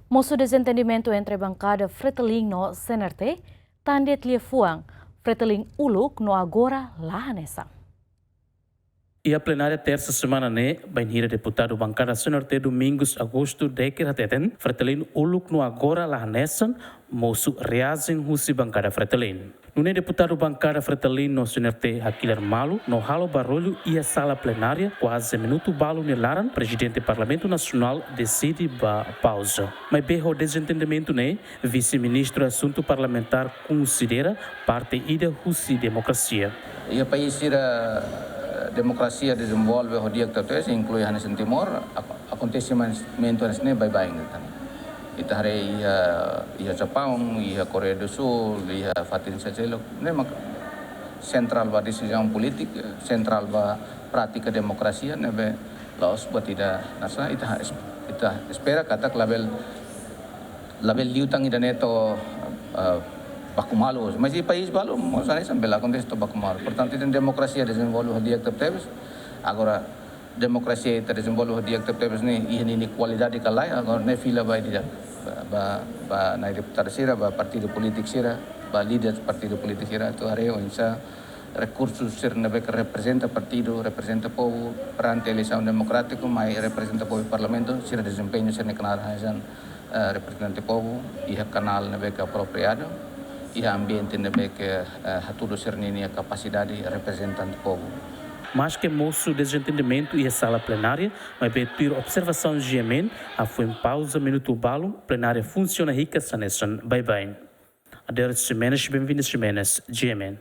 Moço desentendimento entre bancada Fretilin no CNRT, tandet lia fuang, Fretilin uluk no agora lá nessa. E a plenária terça semana banheira deputado bancada CNRT Domingos Agosto Decker Hateten, Fretilin uluk no agora lá nessa, moço reazen husi bancada Fretilin. No deputado bancada Fretilin no CNRT Aquiler Malo, no halo barulho e a sala plenária, quase minuto balo nelaran, presidente do Parlamento Nacional decide pausa. Mas berro desentendimento vice-ministro assunto parlamentar considera parte ida husi democracia. E o país democracia desenvolve o dia que inclui Hanes Timor, acontecimento nesse bye-bye. Kita hari ia Jepang, ia Korea do Sul, ia Fatin Sajelo, memang sentral ba decisão política, sentral ba prática democracia, nebe laos ba tidak nasa ita espera kata label liutang ida neto bakumalu, mas país balu, sana sambil acontece to bakumalu. Portanto, tem democracia desenvolve o dia que agora demokrasi terdesenvolve dia que teve ini qualidade kalai agora ne fila ba dia ba na deputado sira ba partido politik sira ba líder partido politik sira tu areo insa recursos sir nebe que representa partido representa povo perante eleição democrático mas representa povo parlamento sira desempenho sir canal hasan representante povo e canal nebe que apropriado e ambiente nebe que hatudo sir nini capacidade representante povo. Mas que moço desentendimento e a sala plenária, mas pedir observação de Yemen, a foi em pausa, minuto balo, plenária funciona rica, sanesan, bye bye. Adeus, Jimenez, bem-vindos, Jimenez, Yemen.